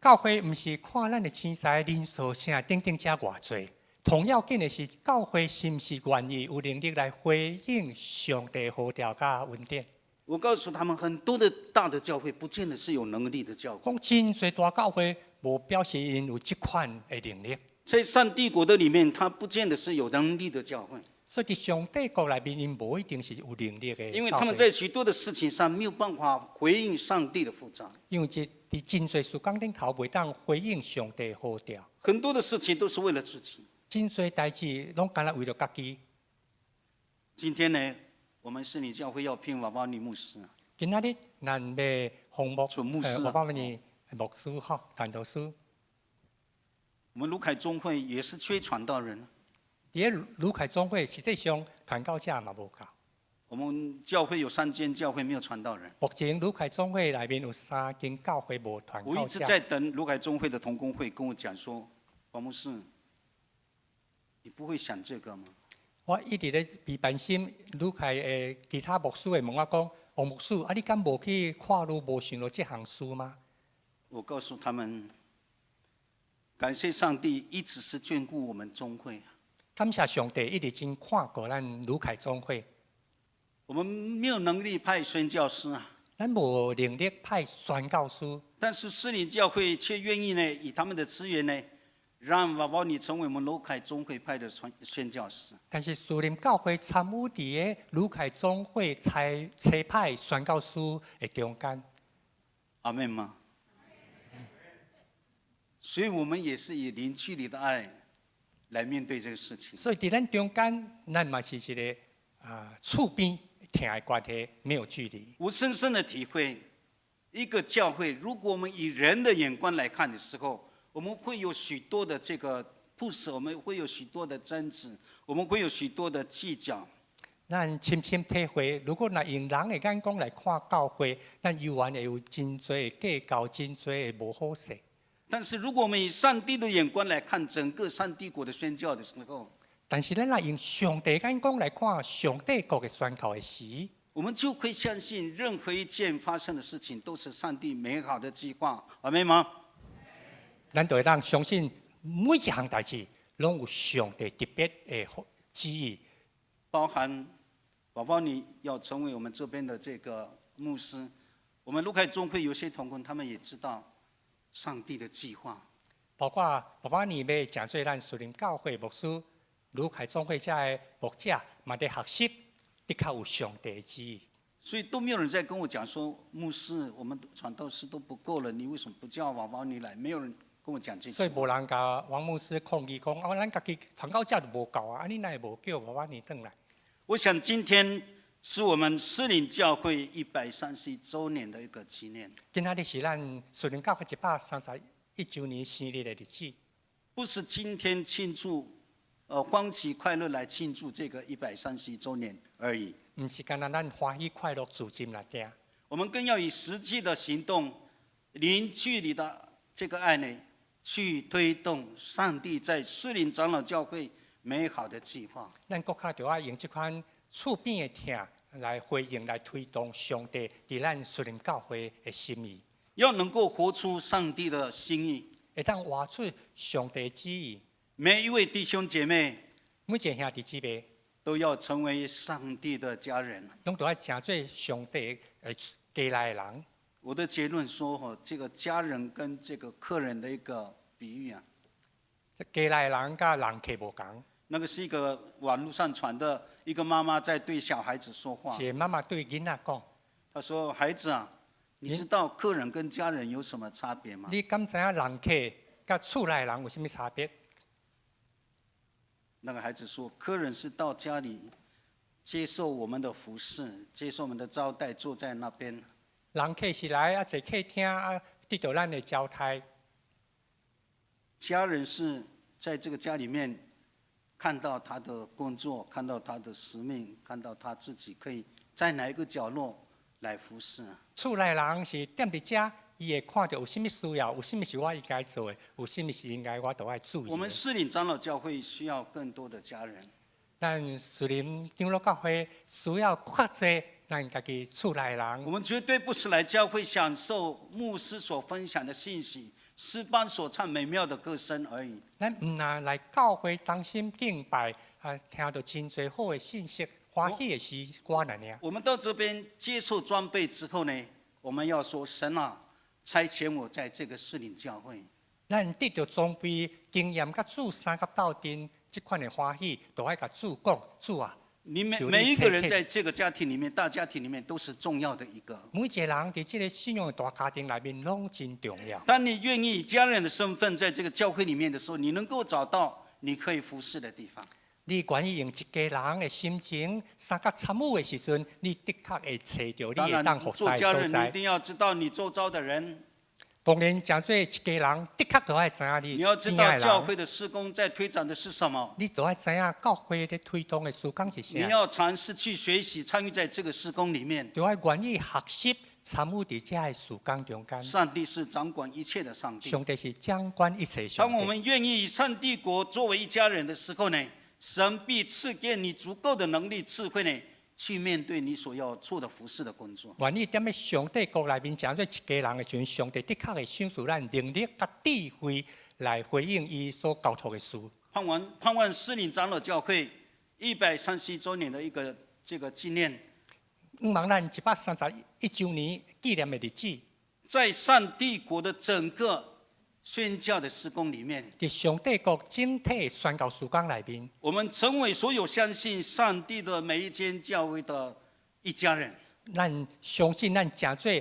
教会毋是看咱的钱财人数啥等等遮偌济，同要紧的是教会是毋是愿意有能力来回应上帝呼召甲恩典。我告诉他们，很多的大的教会不见得是有能力的教会。讲真侪大教会，无表示因有即款的能力。在上帝国的里面，它不见得是有能力的教会。所以伫上帝国内面，因无一定是有能力的。因为他们在许多的事情上没有办法回应上帝的呼召。因为伫真侪事工顶头袂当回应上帝的呼召。很多的事情都是为了自己。真侪代志拢干那为了家己。今天呢，我们是你教会要聘娃娃女牧师。今仔日咱要红牧准牧师娃娃女牧师吼，传道师。我们卢凯中会也是缺传道人。伫个卢凯总会实际上传教者嘛无够。我们教会有3间教会没有传道人。目前卢凯总会内面有3间教会无传教者。我一直在等卢凯中会的同工会跟我讲说，王牧师，你不会想这个吗？我一直咧备办心，卢凯诶其他牧师会问我讲，王牧师，啊你敢无去看路无想到这项事吗？我告诉他们，感谢上帝一直是眷顾我们中会。感谢上帝一直真看顾咱卢凯总会。我们没有能力派宣教师啊，咱无能力派宣教师，但是士林教会却愿意呢，以他们的资源呢，让娃娃你成为我们卢凯中会派的宣教师。但是士林教会参与伫个卢凯总会差派宣教师的中间。阿妹吗？所以我们也是以零距离的爱来面对这个事情。所以伫咱中间，咱嘛是一个厝边听的关系，没有距离。我深深的体会，一个教会，如果我们以人的眼光来看的时候，我们会有许多的这个不舍，我们会有许多的争执，我们会有许多的计较。咱深深体会，如果若用人的眼光来看教会，咱永远会有真多的计较，真多的无好势。但是如果我们以上帝的眼光来看整个上帝国的宣教的时候，但是咱若用上帝的眼光来看上帝国的宣教的时，我们就会相信任何一件发生的事情都是上帝美好的计划，阿们吗？咱就会当相信每一项代志拢有上帝特别的旨意，包含宝宝你要成为我们这边的这个牧师，我们卢凯中会有些同工他们也知道上帝的计划，包括爸爸你要讲做咱属灵教会牧师、卢凯总会遮的牧者，嘛在学习，的确有上帝的旨意。所以都没有人在跟我讲说，牧师，我们传道师都不够了，你为什么不叫宝宝你来？没有人跟我讲这句话。所以无人甲王牧师抗议讲，咱家己传教者就无够啊，你哪会无叫爸爸你转来？我想今天是我们士林教会131周年的一个纪念。今仔日是咱士林教会131周年生日的日子，不是今天庆祝，欢喜快乐来庆祝这个131周年而已。唔是单单咱欢喜快乐自尽来听，我们更要以实际的行动，零距离的这个爱呢，去推动上帝在士林长老教会美好的计划。咱国家就要用这款厝边的听来回应、来推动上帝伫咱士林教会的心意，要能够活出上帝的心意。会当活出上帝的旨意。每一位弟兄姐妹每一个兄弟姊妹都要成为上帝的家人。拢都要成做上帝的家来的人。我的结论说，这个家人跟这个客人的一个比喻啊，这家来的人甲人客无同。那个是一个网络上传的一个妈妈在对小孩子说话。一个妈妈对囡仔讲：“她说，孩子啊，你知道客人跟家人有什么差别吗？”你敢知影人客甲厝内的人有什么差别？那个孩子说，客人是到家里接受我们的服侍，接受我们的招待，坐在那边。人客是来坐客厅得到咱的招待。家人是在这个家里面看到他的工作，看到他的使命，看到他自己可以在哪一个角落来服侍。厝内人是踮伫遮，伊会看到有什么需要，有什么是我应该做的，有什么是应该我都要注意的。我们士林长老教会需要更多的家人。咱士林长老教会需要较侪咱家己厝内的人。我们绝对不是来教会享受牧师所分享的信息，诗班所唱美妙的歌声而已。咱唔拿来教会当心敬拜，听到真侪好的信息，欢喜的是歌尔。我们到这边接受装备之后呢，我们要说神啊，差遣我在这个士林教会。咱得到装备、经验、甲主三甲斗阵，这款的欢喜，都爱甲主讲，主啊。你每一个人在这个家庭里面，大家庭里面都是重要的一个。每一个人伫这个信仰的大家庭内面，拢真重要。当你愿意以家人的身份在这个教会里面的时候，你能够找到你可以服侍的地方。你愿意用一家人的心情，三甲参与的时阵，你的确会找到你会当服侍的做家人，所在。你一定要知道你周遭的人。当然，真做一家人，的确都爱知影你要知道边的人。教会的施工在推展的是什么。你都爱知影教会的推动的事工是啥。你要尝试去学习，参与在这个施工里面。就爱愿意学习参与伫这的事工中间。上帝是掌管一切的上帝。上帝是掌管一切的上帝。当我们愿意以上帝国作为一家人的时候呢，神必赐给你足够的能力、智慧呢，去面对你所要做的服侍的工作。愿意踮咧上帝国内面，成做一家人的时阵，上帝的确会赏赐咱能力甲智慧来回应伊所交托的事。盼望士林长老教会131周年的一个这个纪念，望咱131周年纪念的日子，在上帝国的整个宣教的施工里面，伫上帝国整体宣教事工内面，我们成为所有相信上帝的每一间教会的一家人。咱相信咱成做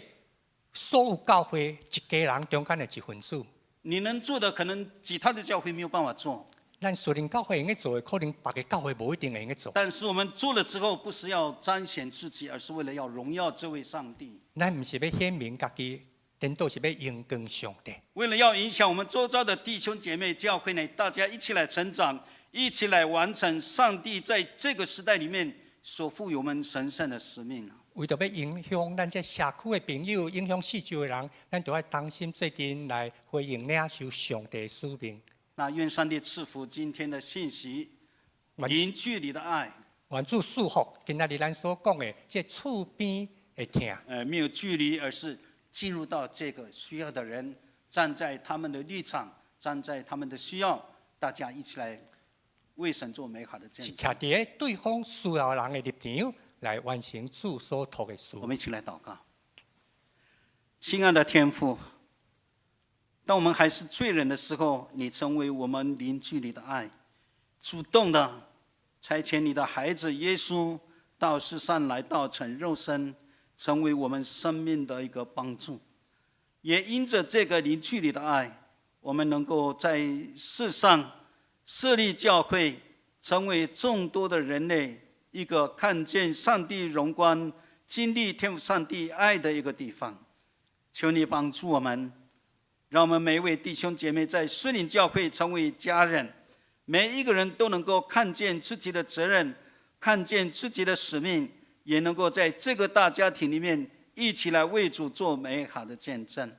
所有教会一家人中间的一份子。你能做的，可能其他的教会没有办法做。咱士林教会用去做的，可能别个教会无一定会用去做。但是我们做了之后，不是要彰显自己，而是为了要荣耀这位上帝。咱唔是要显明家己，颠倒是要荣光上帝。为了要影响我们周遭的弟兄姐妹教会呢，大家一起来成长，一起来完成上帝在这个时代里面所赋予我们神圣的使命。为着要影响咱这社区的朋友，影响四周的人，咱就要当心最近来回应领受上帝的使命。那愿上帝赐福今天的信息，零距离的爱。愿主祝福今仔日咱所讲的这厝边的听。没有距离，而是进入到这个需要的人，站在他们的立场，站在他们的需要，大家一起来为神做美好的见证。是徛伫对方需要人的立场来完成主所托的事。我们一起来祷告。亲爱的天父，当我们还是罪人的时候，你成为我们零距离的爱，主动的差遣你的孩子耶稣到世上来道成肉身，成为我们生命的一个帮助。也因着这个零距离的爱，我们能够在世上设立教会，成为众多的人类一个看见上帝荣光、经历天父上帝爱的一个地方。求你帮助我们，让我们每一位弟兄姐妹在顺灵教会成为家人，每一个人都能够看见自己的责任，看见自己的使命，也能够在这个大家庭里面一起来为主做美好的见证。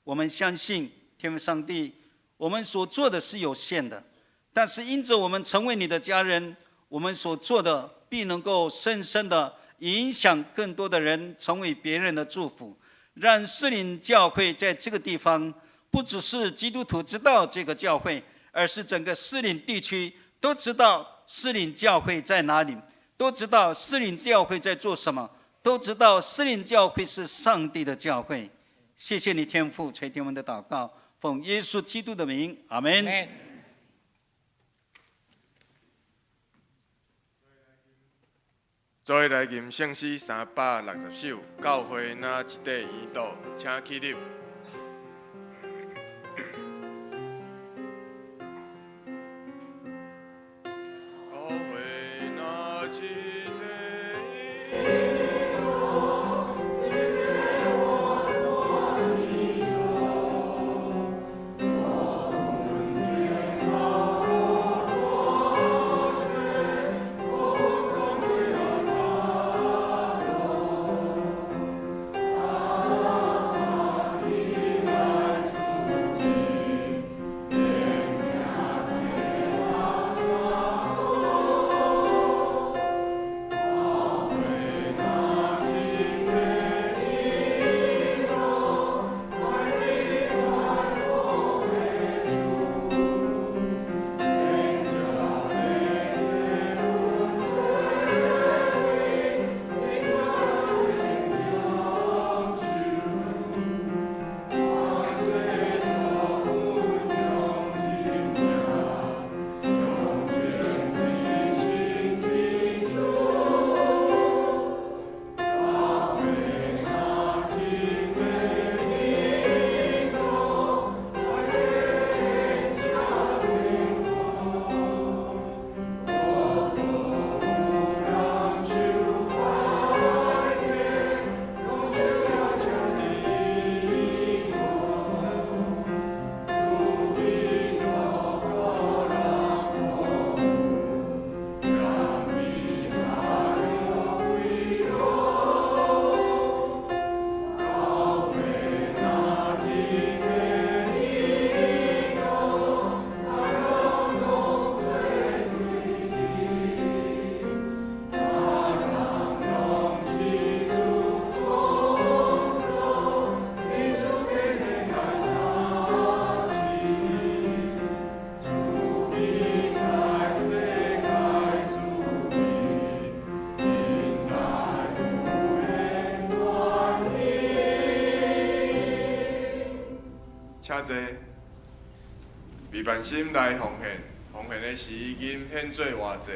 我们相信天父上帝，我们所做的是有限的，但是因着我们成为你的家人，我们所做的必能够深深的影响更多的人，成为别人的祝福，让士林教会在这个地方不只是基督徒知道这个教会，而是整个士林地区都知道士林教会在哪里，都知道士林教会在做什么，都知道士林教会是上帝的教会。谢谢你天父垂听我们的祷告，奉耶稣基督的名，阿们。做来吟圣诗360首，教会那一块圆道，请起立。教会那一块圆道，请坐，备办心来奉献，奉献的是银献做偌济。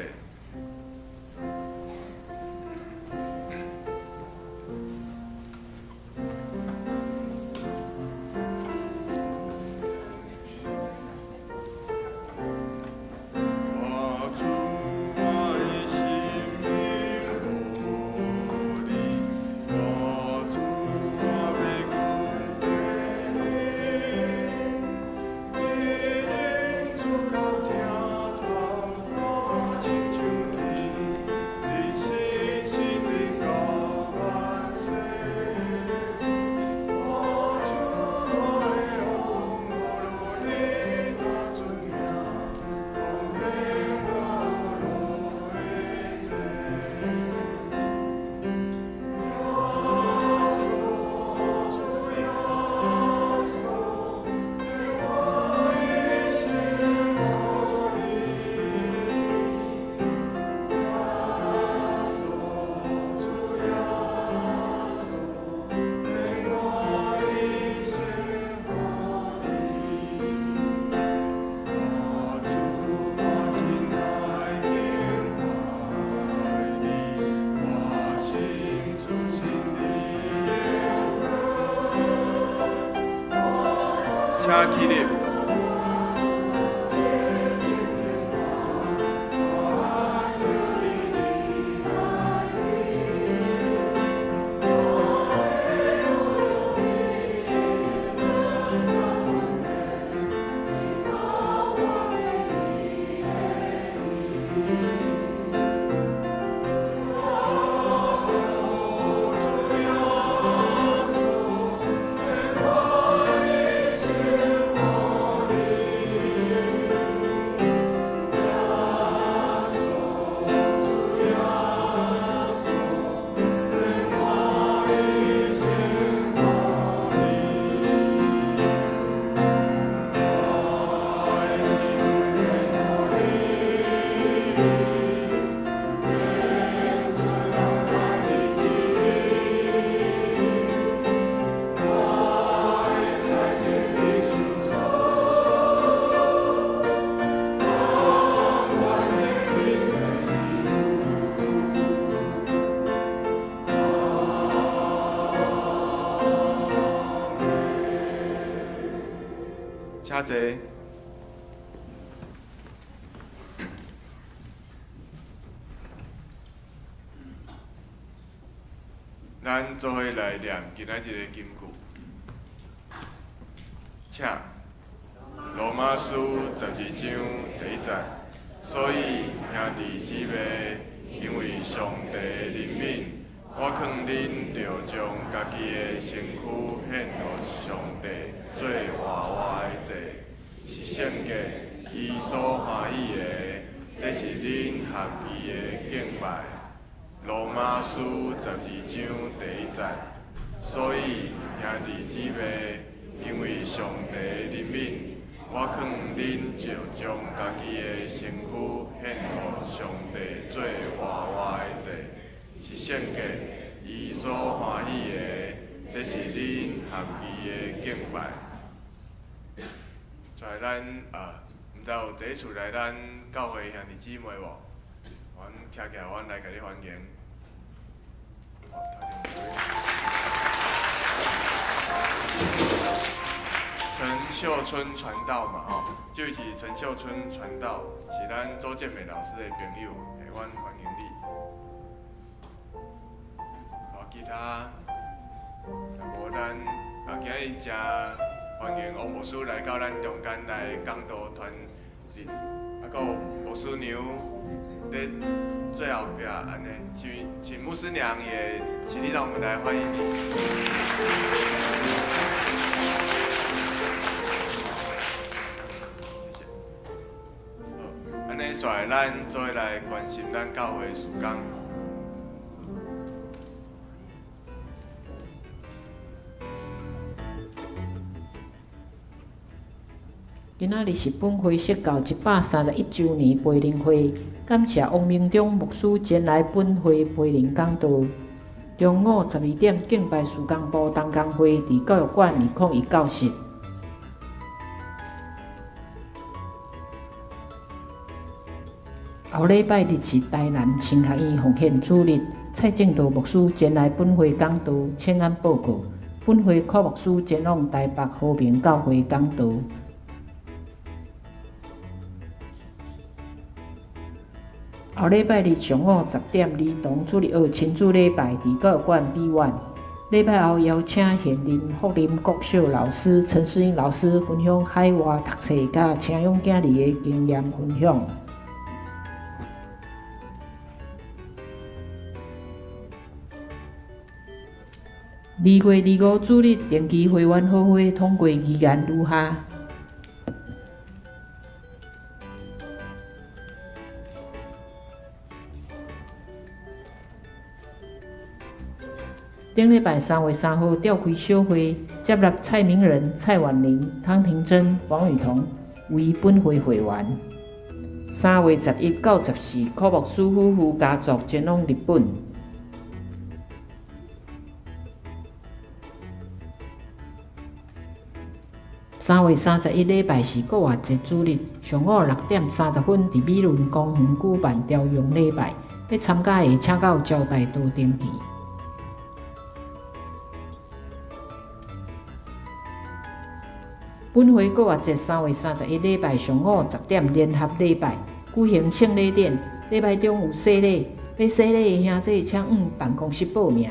请起立。较济。咱做伙来念今仔日的金句，请罗马书12章第1节。所以兄弟姊妹，因为上帝的怜悯，我劝恁着将家己的身躯献予上帝，做活活的祭，是圣洁，伊所欢喜的，这是恁合伊的敬拜。罗马书12章第1节。所以兄弟姊妹，因为上帝的怜悯，我劝恁就将家己的身躯献予上帝，做活活的祭，是圣洁，伊所欢喜的，这是恁合伊的敬拜。在咱毋知有第一次来咱教会兄弟姊妹无？阮徛起来，阮来甲你欢迎。陈秀春传道嘛，吼，就是陈秀春传道，是咱周建美老师的朋友，阮欢迎你。其他，无咱今日真欢迎王牧师来到咱中间来讲道团日，还有牧师娘在最后边安尼，请牧师娘也起立，让我们来欢迎你。安尼，率咱做伙来关心咱教会事工。今仔日是本会设教131周年培灵会，感谢王明忠牧师前来本会培灵讲道。中午12点，敬拜事工部同工会伫教育馆201教室。后礼拜日是台南青学院奉献主日，蔡正道牧师前来本会讲道，请安报告。本会柯牧师前往台北和平教会讲道。后礼拜日上午10点，儿童主日学亲子礼拜伫教育馆 B1。礼拜后邀请现任福林国小老师陈诗英老师分享海外读册甲请养囝儿的经验分享。2月25主日定期会员好会通过期限如下。顶礼拜3月3号召开小会，接纳蔡明仁、蔡婉玲、汤庭珍、王雨彤为本会会员。3月11到14，柯牧师夫妇家族前往日本。3月31礼拜是国外节主日，上午6点30分伫美伦公园举办朝阳礼拜，要参加的请到招待道登记。本会国外节3月31礼拜上午10点联合礼拜，举行圣礼典，礼拜中有洗礼，要洗礼的兄弟请往办公室报名。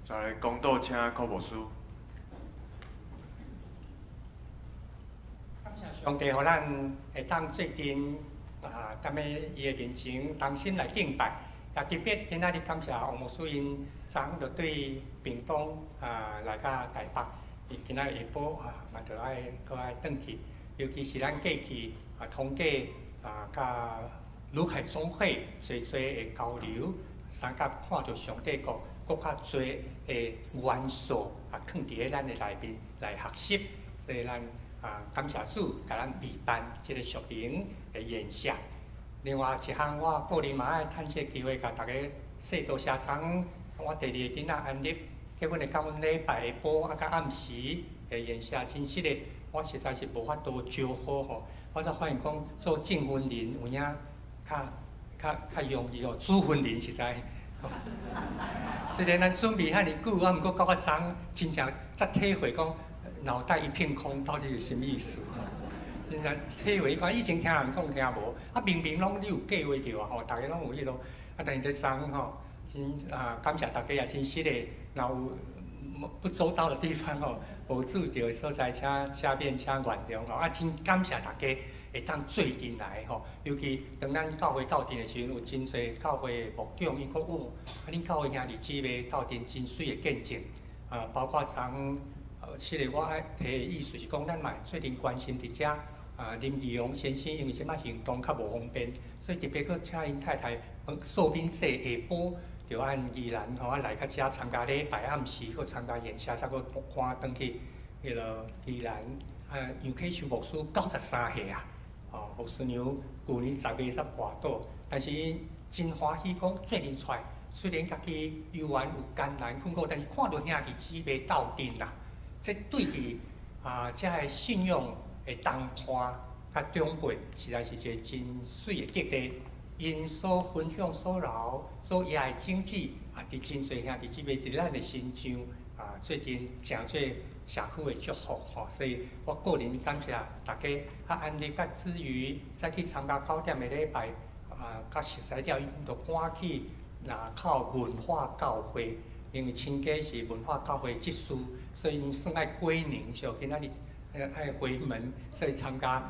再来公道，请柯牧师。感谢上帝，互咱会当最近踮咧伊的面前，同心来敬拜。也特别今仔日感谢王牧师因昨昏就对屏东来到台北，伊今仔日下晡嘛着爱转去，尤其是咱过去通过甲鲁凯总会侪的交流，三甲看到上帝国更较侪的元素放伫咧咱的内面来学习，所以咱感谢主，甲咱备办即个属灵的演习。另外一项，我个人嘛爱趁这机会，甲大家说多谢昨我第2个囡仔安立，结阮的感恩礼拜下晡甲暗时的演习真实的，我实在是无法度招好吼。我则发现讲做证婚人有影较容易哦，主婚人实在虽然咱准备遐尼久，啊，毋过到我昨真正才体会讲，脑袋一片空，到底是什么意思？真正体会讲，以前听人讲听无，啊，明明拢你有计划着啊，吼，大家拢有迄落，啊，但是在昨吼，真感谢大家也真实的，若有不周到的地方吼，无注意的所在，请下面请原谅吼，啊，真感谢大家。会当做阵来吼，尤其当咱教会斗阵的时阵，有真侪教会的牧长伊讲哦，恁教会兄弟姊妹斗阵真水的见证，包括昨其实我爱提的意思是讲，咱嘛最近关心伫遮林义荣先生，因为即摆行动较无方便，所以特别佫请因太太寿宾节下晡就按宜兰吼来较遮参加礼拜，暗时佫参加宴下，再佫赶转去迄个宜兰杨启修牧师93岁啊。牧师娘去年10月才跋倒，但是真欢喜讲做阵出来。虽然家己游玩有艰难困苦，但是看到兄弟姊妹斗阵啦，这对于遮个信用的同伴甲长辈，实在是一个真水的激励。因所分享所留所野的经济伫真侪兄弟姊妹伫咱的心上最近诚做社区的祝福吼，所以我个人感谢大家安利甲之余，再去参加9点的礼拜甲熟悉了，因就赶去靠文化教会，因为亲家是文化教会职事，所以因算爱归宁，所以今仔日爱回门，所以参加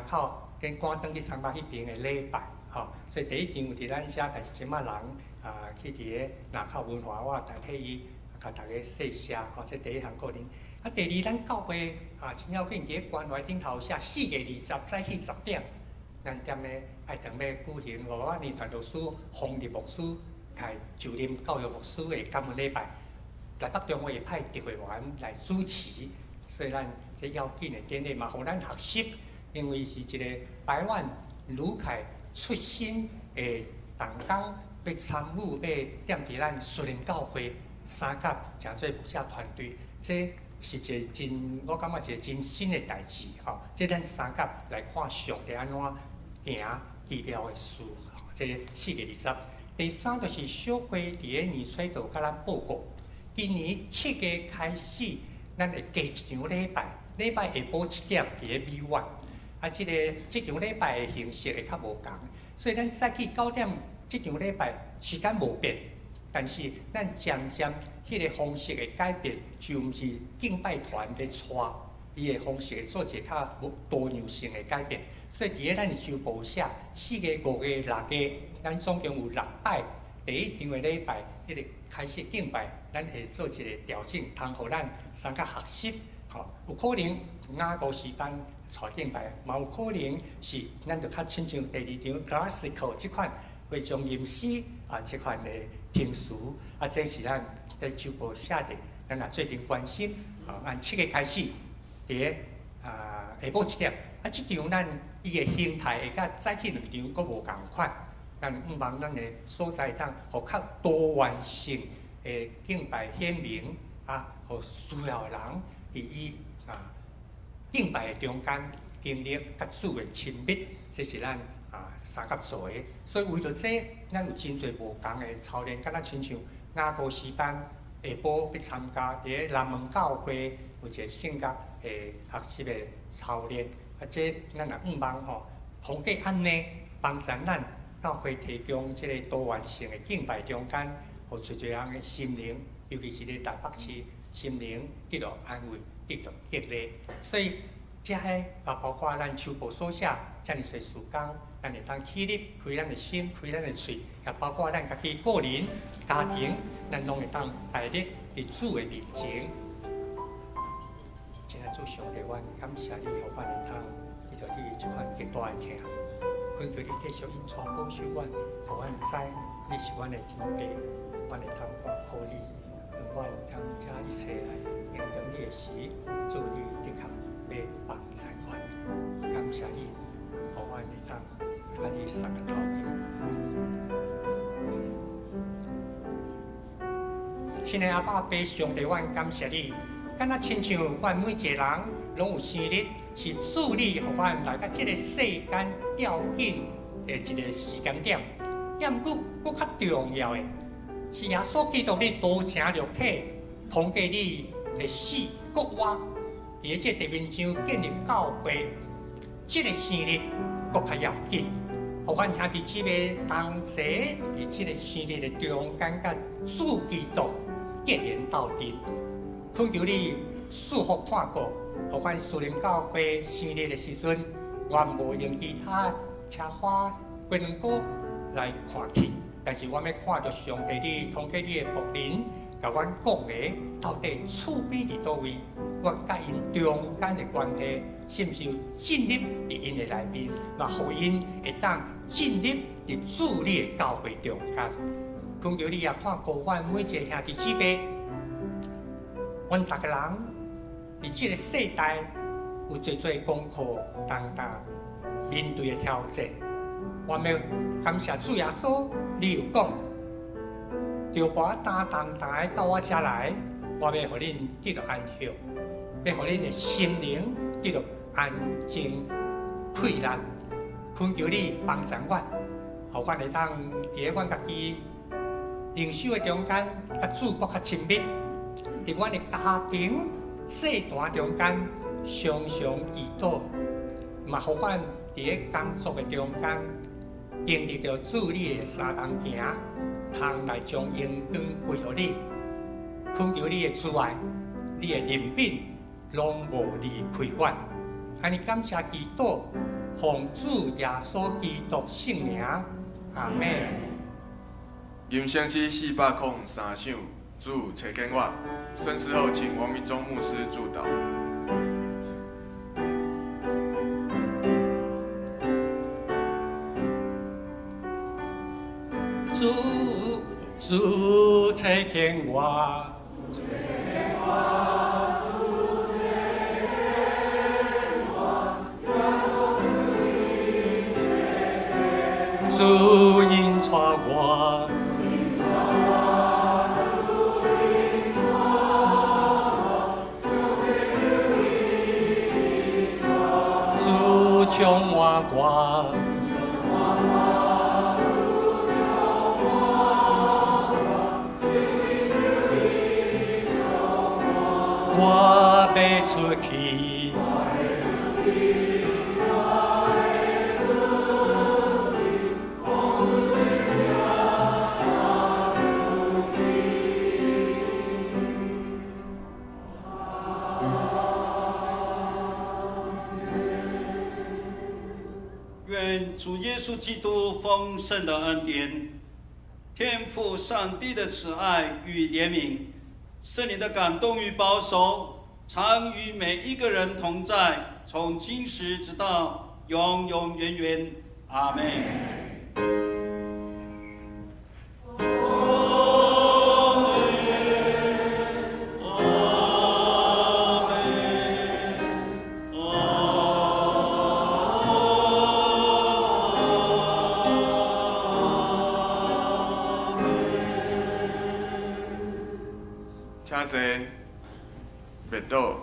靠跟赶转去参加迄边的礼拜吼，所以第一场有伫咱遮，但是即马人去伫个靠文化，我代替伊甲大家说声吼，这第一项个人。第二，咱教会真要紧伫关怀顶头写4月20早起10点，咱踮咧爱踮咧举行5年传道书洪立牧师开就任教育牧师的感恩礼拜，台北中会派执会员来主持，所以咱这要紧的典礼嘛，互咱学习，因为是一个台湾鲁凯出身的同工要参与要踮伫咱属灵教会三甲诚做牧者团队，这。是一个真，我感觉一个真新的代志吼。即咱三甲来看上帝安怎行奇妙的事，即4月20。第三就是小会伫个年初度甲咱报告，今年7月开始，咱会加一场礼拜，礼拜下晡7点伫个美院。即场礼拜的形式会较无共，所以咱早起9点即场礼拜时间无变。但是，咱渐渐迄个方式的改变，就毋是敬拜团在带，伊的方式会做一个较多样性的改变。所以，伫个咱的周报写4月、5月、6月，咱总共有6摆。第一场的礼拜，迄个开始敬拜，咱会做一个调整，通互咱三甲学习。吼，有可能雅歌诗班带敬拜，嘛有可能是咱就较亲像第2场 classical 即款会将吟诗即款的。听书这是咱在周报写的，咱也最近关心。按7月开始，伫个下晡7点，即场咱伊的形态会甲早起2场佫无共款。咱毋望咱的所在会当互较多元性的敬拜显明互需要的人伫伊敬拜的中间经历甲主的亲密，这是咱。三甲做的，所以为着这，咱有真侪无共的操练，敢若亲像雅歌诗班下晡要参加伫个南门教会有一个性格的学习的操练，这咱也毋望吼，通过安尼帮助咱教会提供即个多元性的敬拜中间，互侪侪人的心灵，尤其是咧台北市心灵得到安慰，得到激励，所以。这些包括咱手部所写，遮尔侪事工，咱会当起立，开咱的心，开咱的嘴，也包括咱家己个人、家庭，咱拢会当带入伫主的面前。真系做上帝，阮感谢你，互阮会当遇到你即款极大的疼，恳求你继续引带保守阮，互阮知你是阮的天父，阮会当挂靠你，让阮有当将一切来应用你的时，做你的确。要帮助阮，感谢你，互阮会当甲你三个头家。亲爱阿爸爸上帝，阮感谢你，敢若亲像阮每一个人拢有生日，是主你互阮来到这个世间要紧的一个时间点。也毋过，佫较重要的，是耶稣基督你道成肉体，通过你的死国活，伫这地面上建立教会，这个生日搁较要紧。互阮兄弟姊妹同齐伫这个生日的中间，甲主基督结连到底。恳求你赐福看顾，互阮树林教会生日的时阵，阮无用其他车花、月亮果来看去，但是阮要看到上帝你通过你的仆人，甲阮讲的到底厝边伫倒位，阮甲因中间的关系，是毋是有进入伫因的内面，嘛，互因会当进入伫主你的教会中间。恳求你也看顾阮每一个兄弟姊妹，阮逐个人伫即个世代有侪侪功课重担面对的挑战。我们要感谢主耶稣，你有讲，着我担重担的到我遮来，我要互恁得到安息，要互恁的心灵得到安静快乐。恳求你帮助阮，互阮会当伫咧阮家己灵修的中间，甲主搁较亲密，伫阮的家庭社团中间常常祈祷，嘛，互阮伫咧工作的中间，经历着主你的三重行，通来将荣光归互你。恳求你的慈爱，你的怜悯，拢无离开阮。安尼感谢祈祷，奉主耶稣基督圣名，阿门。吟圣诗403首，主找见我。圣诗后，请王明忠牧师祝祷。主找见我，主引带我，主充满我。我要出去，愿主耶稣基督丰盛的恩典、天父上帝的慈爱与怜悯、圣灵的感动与保守，常与每一个人同在，从今时直到永永远远。阿们。请坐，别倒。